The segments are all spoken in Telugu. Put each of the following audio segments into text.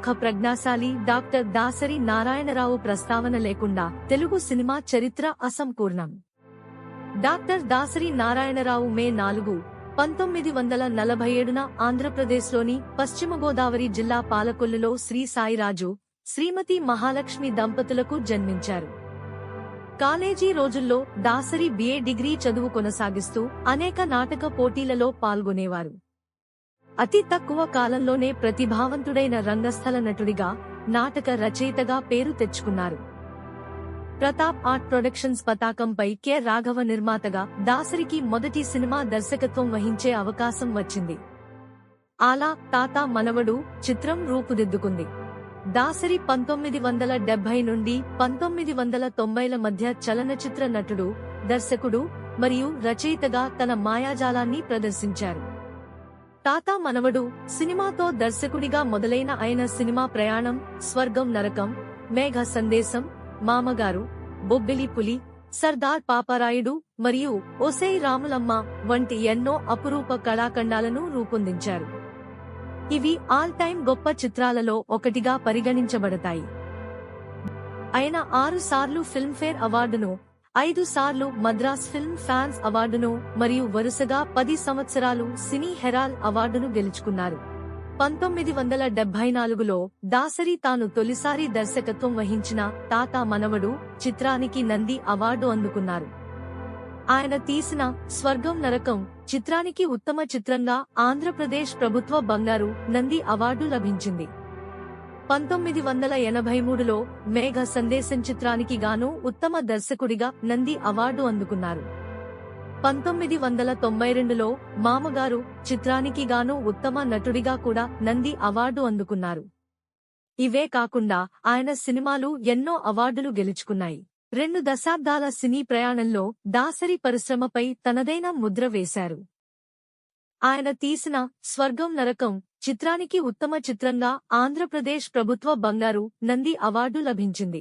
ప్రముఖ ప్రజ్ఞాశాలి డాక్టర్ దాసరి నారాయణరావు ప్రస్తావన లేకుండా తెలుగు సినిమా చరిత్ర అసంపూర్ణం. డాక్టర్ దాసరి నారాయణరావు మే 4, 1947న ఆంధ్రప్రదేశ్లోని పశ్చిమ గోదావరి జిల్లా పాలకొల్లులో శ్రీ సాయిరాజు, శ్రీమతి మహాలక్ష్మి దంపతులకు జన్మించారు. కాలేజీ రోజుల్లో దాసరి BA డిగ్రీ చదువు కొనసాగిస్తూ అనేక నాటక పోటీలలో పాల్గొనేవారు. అతి తక్కువ కాలంలోనే ప్రతిభావంతుడైన రంగస్థల నటుడిగా, నాటక రచయితగా పేరు తెచ్చుకున్నారు. ప్రతాప్ ఆర్ట్ ప్రొడక్షన్స్ పతాకంపై కె. రాఘవ నిర్మాతగా దాసరికి మొదటి సినిమా దర్శకత్వం వహించే అవకాశం వచ్చింది. ఆలా తాత మనవడు చిత్రం రూపుదిద్దుకుంది. దాసరి 1970 నుండి 1990ల మధ్య చలనచిత్ర నటుడు, దర్శకుడు మరియు రచయితగా తన మాయాజాలాన్ని ప్రదర్శించారు. తాత మనవడు సినిమాతో దర్శకుడిగా మొదలైన ఆయన సినిమా ప్రయాణం స్వర్గం నరకం, మేఘ సందేశం, మామగారు, బొబ్బిలి పులి, సర్దార్ పాపారాయుడు మరియు ఒసేయ్ రాములమ్మ వంటి ఎన్నో అపురూప కళాఖండాలను రూపొందించారు. ఇవి ఆల్ టైమ్ గొప్ప చిత్రాలలో ఒకటిగా పరిగణించబడతాయి. ఆయన 6 సార్లు ఫిల్మ్ఫేర్ అవార్డును, 5 సార్లు మద్రాస్ ఫిల్మ్ ఫ్యాన్స్ అవార్డును మరియు వరుసగా 10 సంవత్సరాలు సినీ హెరాల్డ్ అవార్డును గెలుచుకున్నారు. 1974లో దాసరి తాను తొలిసారి దర్శకత్వం వహించిన తాత మనవడు చిత్రానికి నంది అవార్డు అందుకున్నారు. ఆయన తీసిన స్వర్గం నరకం చిత్రానికి ఉత్తమ చిత్రంగా ఆంధ్రప్రదేశ్ ప్రభుత్వ బంగారు నంది అవార్డు లభించింది. 1983లో మేఘ సందేశం చిత్రానికి గాను ఉత్తమ దర్శకుడిగా నంది అవార్డు అందుకున్నారు. 1992లో మామగారు చిత్రానికి గాను ఉత్తమ నటుడిగా కూడా నంది అవార్డు అందుకున్నారు. ఇవే కాకుండా ఆయన సినిమాలు ఎన్నో అవార్డులు గెలుచుకున్నాయి. 2 దశాబ్దాల సినీ ప్రయాణంలో దాసరి పరిశ్రమపై తనదైన ముద్ర వేశారు. ఆయన తీసిన స్వర్గం నరకం చిత్రానికి ఉత్తమ చిత్రంగా ఆంధ్రప్రదేశ్ ప్రభుత్వ బంగారు నంది అవార్డు లభించింది.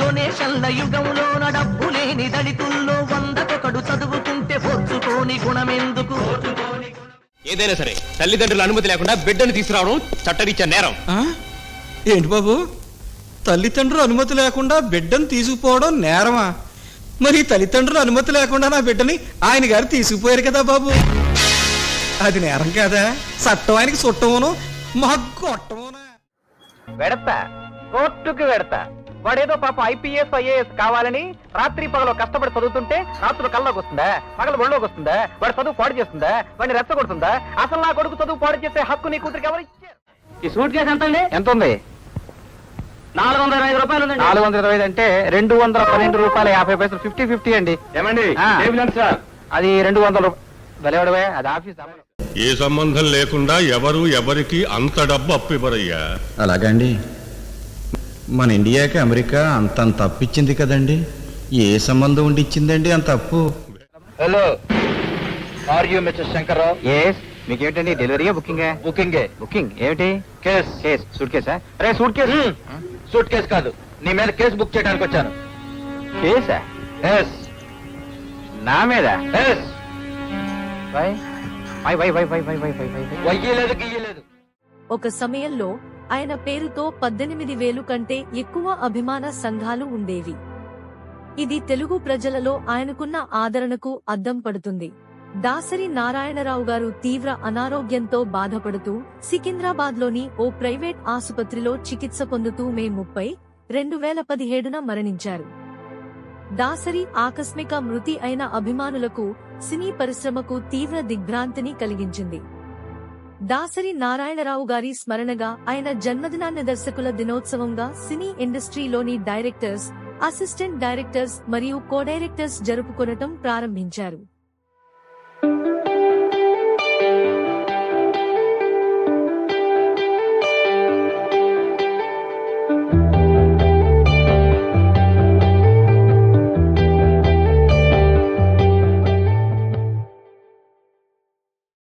డొనేషన్ల యుగంలోన డబ్బు లేని దళితుల్లో 100కొకడు చదువుకుంటే పొచ్చుకోని గుణమెందుకు? ఏదైనా సరే తల్లిదండ్రుల అనుమతి లేకుండా బిడ్డను తీసుకురావడం చట్టరీత్యా నేరం. ఏంటి బాబు, తల్లిదండ్రుల అనుమతి లేకుండా బిడ్డను తీసుకుపోవడం నేరమా? మరి తల్లిదండ్రుల అనుమతి లేకుండా నా బిడ్డని ఆయన గారు తీసుకుపోయారు కదా బాబు, అది నేరం కదా? చట్టం ఆయనకి చుట్టమును మాకు కొట్టమునా? వెడతా కోర్టుకు వెడతా. వాడేదో పాప IPS IAS కావాలని రాత్రి పగలో కష్టపడి చదువుతుంటే రాత్రులు కల్లోకి వస్తుందా, పగలు ఒళ్ళోకి వస్తుందా? వాడు చదువు పాడు చేస్తుందా? వాడిని రెచ్చగొడుతుందా? అసలు నా కొడుకు చదువు పాడు చేసే హక్కు నీ కూతురికి ఎవరు ఇచ్చారు? ఈ సూట్ కేసు ఎంత ఉంది? 425 రూపాయలు. 425 అంటే 212 రూపాయలు 50 పైసలు, 50-50 అండి. ఏమండి అది 200 రూపాయలు. అది ఆఫీస్ ఏ సంబంధం లేకుండా ఎవరు ఎవరికి అంత డబ్బు అప్పివ్వరయ్యా. అలాగండి, మన ఇండియాకి అమెరికా అంత అప్పిచ్చింది కదండి. ఏ సంబంధం ఉండి ఇచ్చిందండి అంత అప్పు? Hello, are you mister Shankarrao? Yes. మీకేంటండి, డెలివరీయా బుకింగ్? బుకింగ్ ఏమిటి? కేస్ సూట్ కేసా? అరే సూట్ కేసు. సూట్ కేసు కాదు, నీ మీద కేసు బుక్ చేయడానికి వచ్చాను. కేసా? ఎస్. నా మీద? ఎస్. వయ్యలేదు. ఒక సమయంలో ఆయన పేరుతో 18,000 కంటే ఎక్కువ అభిమాన సంఘాలు ఉండేవి. ఇది తెలుగు ప్రజలలో ఆయనకున్న ఆదరణకు అద్దం పడుతుంది. దాసరి నారాయణరావు గారు తీవ్ర అనారోగ్యంతో బాధపడుతూ సికింద్రాబాద్లోని ఓ ప్రైవేట్ ఆసుపత్రిలో చికిత్స పొందుతూ మే 30, 2017న మరణించారు. దాసరి ఆకస్మిక మృతి అయిన అభిమానులకు, సినీ పరిశ్రమకు తీవ్ర దిగ్భ్రాంతిని కలిగించింది. దాసరి నారాయణరావు గారి స్మరణగా ఆయన జన్మదినాన్ని దర్శకుల దినోత్సవంగా సినీ ఇండస్ట్రీలోని డైరెక్టర్స్, అసిస్టెంట్ డైరెక్టర్స్ మరియు కో డైరెక్టర్స్ జరుపుకొనటం ప్రారంభించారు.